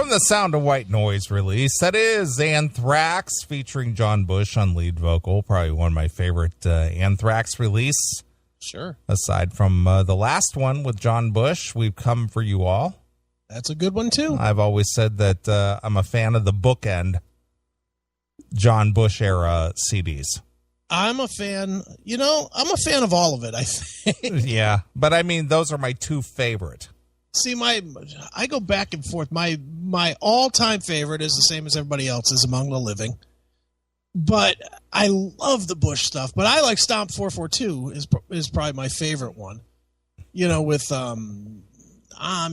From the Sound of White Noise release, that is Anthrax featuring John Bush on lead vocal. Probably one of my favorite Anthrax release. Sure. Aside from the last one with John Bush, We've Come For You All. That's a good one, too. I've always said that I'm a fan of the bookend John Bush era CDs. I'm a fan, I'm a fan of all of it, I think. Yeah, but I mean, those are my two favorite. See, I go back and forth. My all-time favorite is the same as everybody else's, Among the Living. But I love the Bush stuff. But I like Stomp 442 is probably my favorite one. With I'm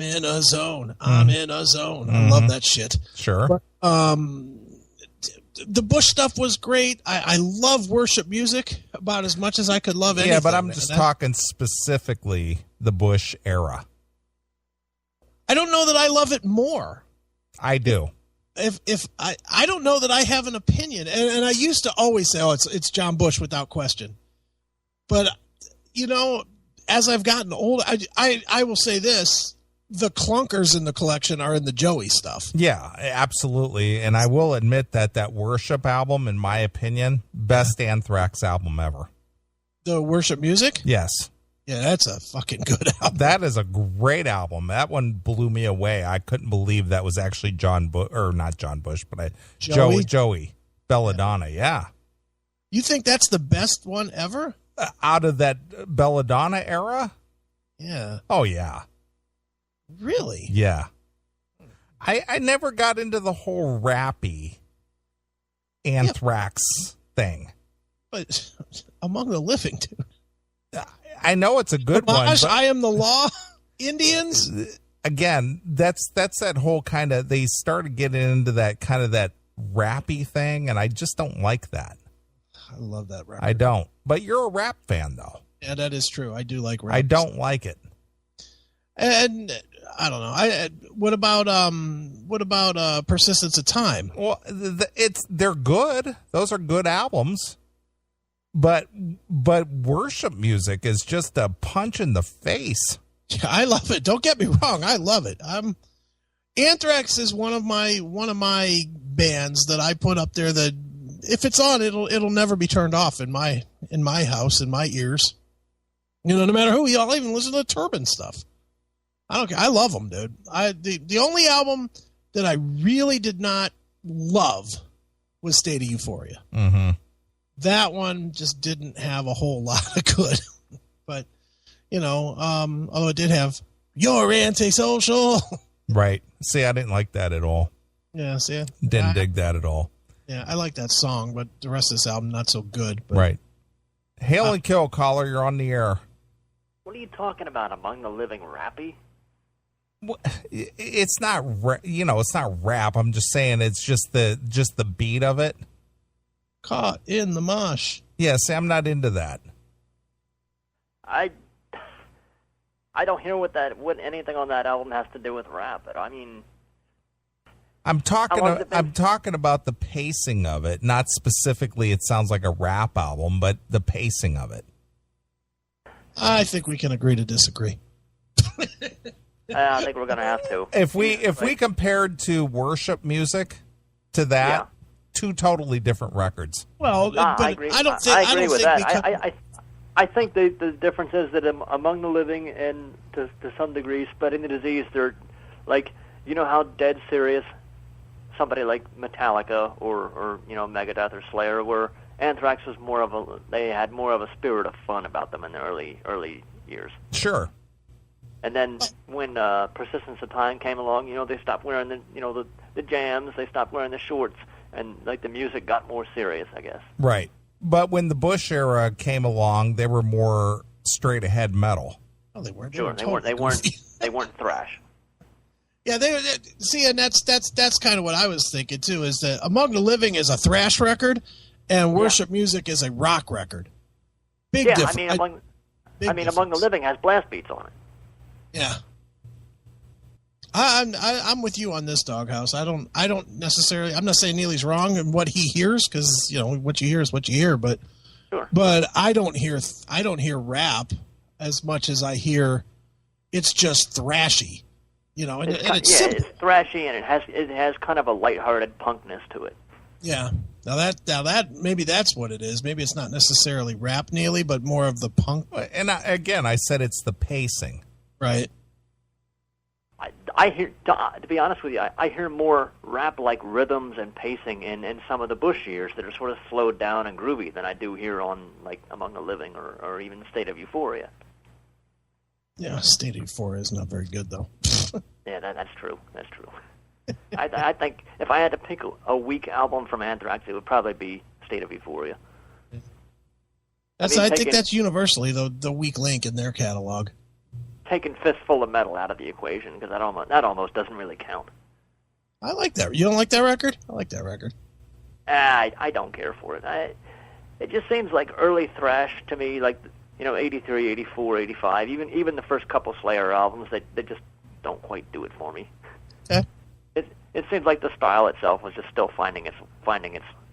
in a zone. I'm in a zone. Mm-hmm. I love that shit. Sure. But, the Bush stuff was great. I love worship music about as much as I could love anything. Yeah, but I'm just talking specifically the Bush era. I don't know that I love it more. I do. If I don't know that I have an opinion, and I used to always say, it's John Bush without question. But as I've gotten older, I will say this: the clunkers in the collection are in the Joey stuff. Yeah, absolutely. And I will admit that Worship album, in my opinion, best Anthrax album ever. The Worship music? Yes. Yeah, that's a fucking good album. That is a great album. That one blew me away. I couldn't believe that was actually John Bush, or not John Bush, but Joey Belladonna. Yeah. You think that's the best one ever? Out of that Belladonna era? Yeah. Oh, yeah. Really? Yeah. I never got into the whole Rappy Anthrax thing. But Among the Living, dude. I know it's a good one. But I Am the Law, Indians. Again, that's that whole kind of, they started getting into that kind of that rappy thing, and I just don't like that. I love that rap. I don't. But you're a rap fan, though. Yeah, that is true. I do like rap. I don't like it. And I don't know. What about Persistence of Time? Well, they're good. Those are good albums. But worship music is just a punch in the face. Yeah, I love it. Don't get me wrong. I love it. Anthrax is one of my bands that I put up there that if it's on, it'll never be turned off in my house, in my ears. No matter who. I'll even listen to the Turban stuff. I don't care. I love them, dude. The only album that I really did not love was State of Euphoria. Mm-hmm. That one just didn't have a whole lot of good. But, although it did have You're Antisocial. Right. See, I didn't like that at all. Yeah, see? Didn't dig that at all. Yeah, I like that song, but the rest of this album, not so good. But, right. Hail and kill, caller. You're on the air. What are you talking about? Among the Living Rappy? It's not, it's not rap. I'm just saying it's just the beat of it. Caught in the mosh. Yeah, see, I'm not into that. I don't hear what anything on that album has to do with rap. But I mean, I'm talking about the pacing of it, not specifically. It sounds like a rap album, but the pacing of it. I think we can agree to disagree. I think we're gonna have to. If we compared to worship music to that. Yeah. Two totally different records. Well, but I agree. I agree with that. I think the difference is that Among the Living and to some degree Spreading the Disease, they're like, how dead serious somebody like Metallica or Megadeth or Slayer were. Anthrax was they had more of a spirit of fun about them in the early years. Sure. And then when Persistence of Time came along, they stopped wearing the jams, they stopped wearing the shorts. And the music got more serious, I guess. Right. But when the Bush era came along, they were more straight ahead metal. Oh, they weren't. Sure, they weren't thrash. Yeah, see, and that's kind of what I was thinking too. Is that Among the Living is a thrash record, and Worship Music is a rock record. Big difference. Among the Living has blast beats on it. Yeah. I'm with you on this, Doghouse. I don't necessarily. I'm not saying Neely's wrong in what he hears, because what you hear is what you hear. But sure. But I don't hear rap as much as I hear. It's just thrashy. And it's it's simple. it's thrashy, and it has kind of a lighthearted punkness to it. Yeah. Now that maybe that's what it is. Maybe it's not necessarily rap, Neely, but more of the punk. And I said it's the pacing. Right. I hear, to be honest with you, I hear more rap-like rhythms and pacing in some of the Bush years that are sort of slowed down and groovy than I do here on, like, Among the Living or even State of Euphoria. Yeah, State of Euphoria is not very good, though. Yeah, that's true. That's true. I think if I had to pick a weak album from Anthrax, it would probably be State of Euphoria. I think that's universally the weak link in their catalog. Taking Fistful of Metal out of the equation, because that almost doesn't really count. I like that. You don't like that record? I like that record. I don't care for it. It just seems like early thrash to me, like 83, 84, 85, even the first couple Slayer albums, they just don't quite do it for me. Okay. It seems like the style itself was just still finding its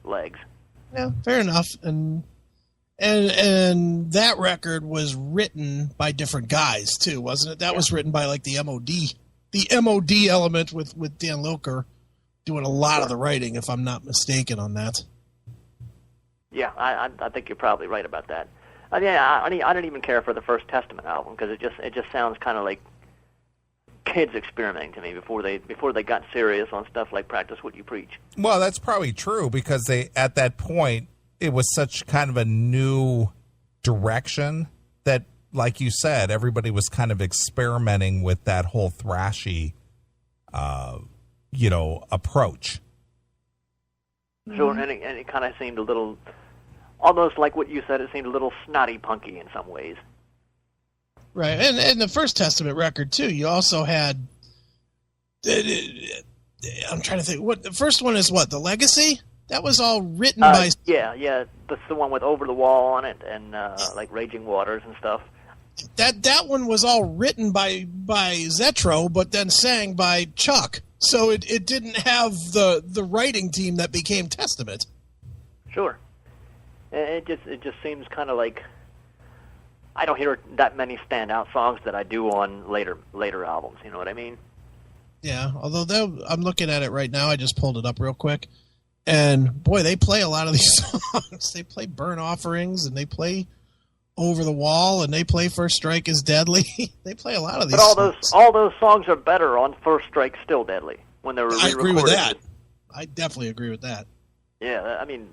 legs. Yeah, fair enough. And that record was written by different guys too, wasn't it? That was written by like the MOD element with Dan Loker doing a lot of the writing, if I'm not mistaken on that. Yeah, I think you're probably right about that. I don't even care for the first Testament album because it just sounds kind of like kids experimenting to me before they got serious on stuff like Practice What You Preach. Well, that's probably true because at that point it was such kind of a new direction that, like you said, everybody was kind of experimenting with that whole thrashy, approach. Sure, and it kind of seemed a little, almost like what you said. It seemed a little snotty punky in some ways. Right, and the First Testament record too. You also had. I'm trying to think. What the first one is? What, The Legacy? That was all written by. Yeah. That's the one with Over the Wall on it and like Raging Waters and stuff. That one was all written by Zetro, but then sang by Chuck. So it didn't have the writing team that became Testament. Sure, it just seems kind of like. I don't hear that many standout songs that I do on later albums. You know what I mean? Yeah. Although I'm looking at it right now, I just pulled it up real quick, and boy, they play a lot of these songs. They play Burn Offerings, and they play Over the Wall, and they play First Strike is Deadly. They play a lot of these. But all those songs are better on First Strike Still Deadly when they were re-recorded. I agree with that. I definitely agree with that. Yeah, I mean,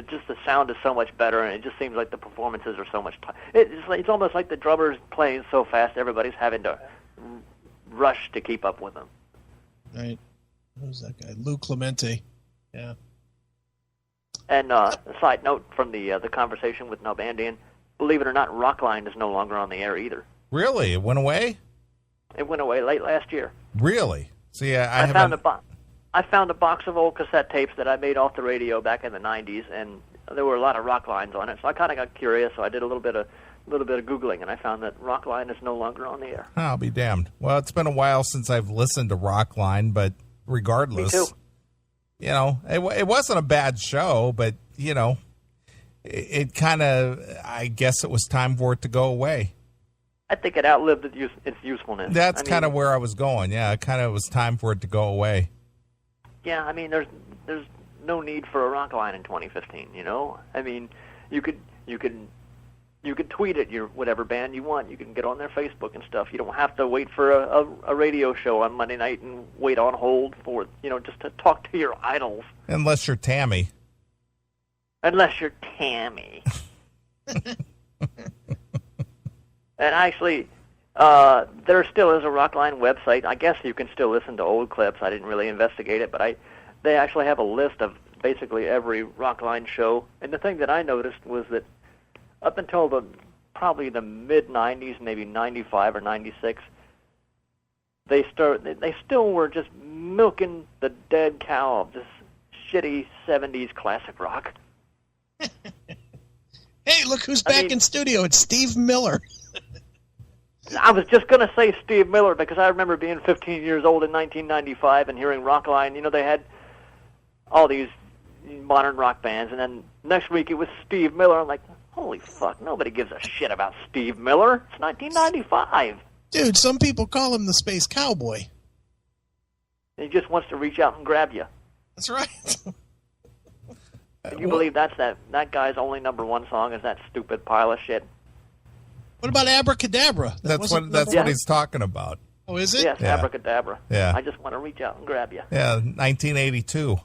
just the sound is so much better, and it just seems like the performances are so much. It's almost like the drummer's playing so fast, everybody's having to rush to keep up with them. Right. Who's that guy? Lou Clemente. Yeah. And a side note from the conversation with Nalbandian, believe it or not, Rockline is no longer on the air either. Really? It went away? It went away late last year. Really? See, I found a box of old cassette tapes that I made off the radio back in the 90s, and there were a lot of Rockline on it. So I kind of got curious, so I did a little bit of Googling, and I found that Rockline is no longer on the air. I'll be damned. Well, it's been a while since I've listened to Rockline, but regardless, me too. It wasn't a bad show, but, it kind of, I guess it was time for it to go away. I think it outlived its usefulness. That's kind of where I was going. Yeah, it kind of was time for it to go away. Yeah, I mean, there's no need for a Rockline in 2015. I mean, you could tweet at your whatever band you want. You can get on their Facebook and stuff. You don't have to wait for a radio show on Monday night and wait on hold for just to talk to your idols. Unless you're Tammy. And actually, there still is a Rockline website. I guess you can still listen to old clips. I didn't really investigate it, but they actually have a list of basically every Rockline show. And the thing that I noticed was that up until probably the mid-'90s, maybe 95 or 96, they still were just milking the dead cow of this shitty 70s classic rock. Hey, look who's back in studio. It's Steve Miller. I was just going to say Steve Miller because I remember being 15 years old in 1995 and hearing Rockline. They had all these modern rock bands, and then next week it was Steve Miller. I'm like, holy fuck, nobody gives a shit about Steve Miller. It's 1995. Dude, some people call him the Space Cowboy. And he just wants to reach out and grab you. That's right. Can you believe that guy's only #1 song is that stupid pile of shit? What about Abracadabra? That's what he's talking about. Oh, is it? Yes, Yeah. Abracadabra. Yeah. I just want to reach out and grab you. Yeah, 1982.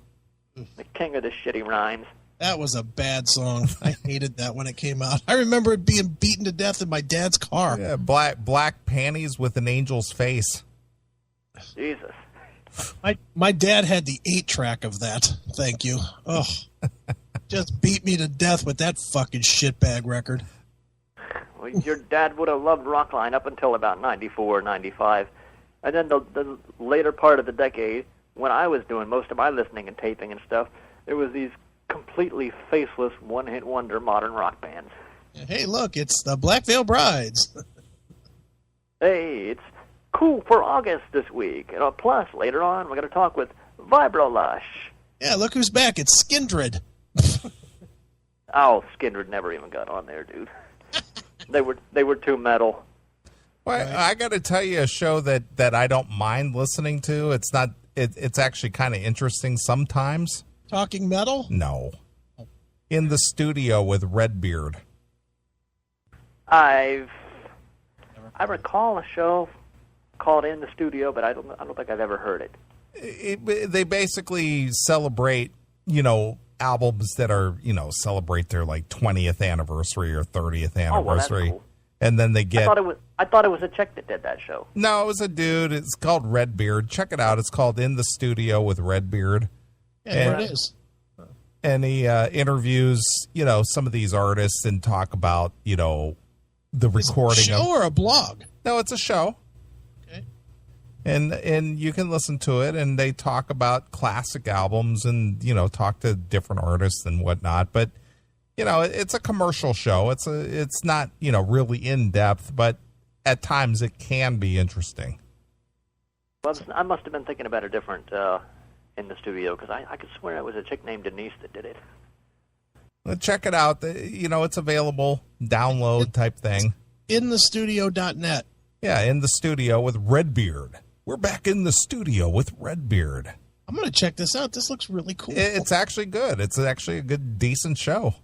The king of the shitty rhymes. That was a bad song. I hated that when it came out. I remember it being beaten to death in my dad's car. Yeah, black panties with an angel's face. Jesus. My dad had the 8-track of that. Thank you. Oh, just beat me to death with that fucking shitbag record. Well, your dad would have loved Rockline up until about 94, 95. And then the later part of the decade, when I was doing most of my listening and taping and stuff, there was these completely faceless one-hit wonder modern rock bands. Hey, look, it's the Black Veil Brides. Hey, it's cool for August this week. Plus, later on, we're going to talk with Vibrolush. Yeah, look who's back. It's Skindred. Oh, Skindred never even got on there, dude. They were too metal. Well, Right. I got to tell you a show that I don't mind listening to. It's not. It's actually kind of interesting sometimes. Talking metal? No, In the Studio with Redbeard. I recall a show called In the Studio, but I don't think I've ever heard it. They basically celebrate, albums that are, celebrate their like 20th anniversary or 30th anniversary. Oh, well, that's cool. And then they get. I thought it was a chick that did that show. No, it was a dude. It's called Redbeard. Check it out. It's called In the Studio with Redbeard. Yeah, there it is. And he interviews, some of these artists and talk about, the recording Show or a blog? No, it's a show. Okay. And you can listen to it, and they talk about classic albums and, talk to different artists and whatnot. But, it's a commercial show. It's not, really in depth, but at times it can be interesting. Well, I must have been thinking about a different In the Studio, because I could swear it was a chick named Denise that did it. Well, check it out. It's available, download type thing. InTheStudio.net. Yeah, In the Studio with Redbeard. We're back in the studio with Redbeard. I'm going to check this out. This looks really cool. It's actually good. It's actually a good, decent show.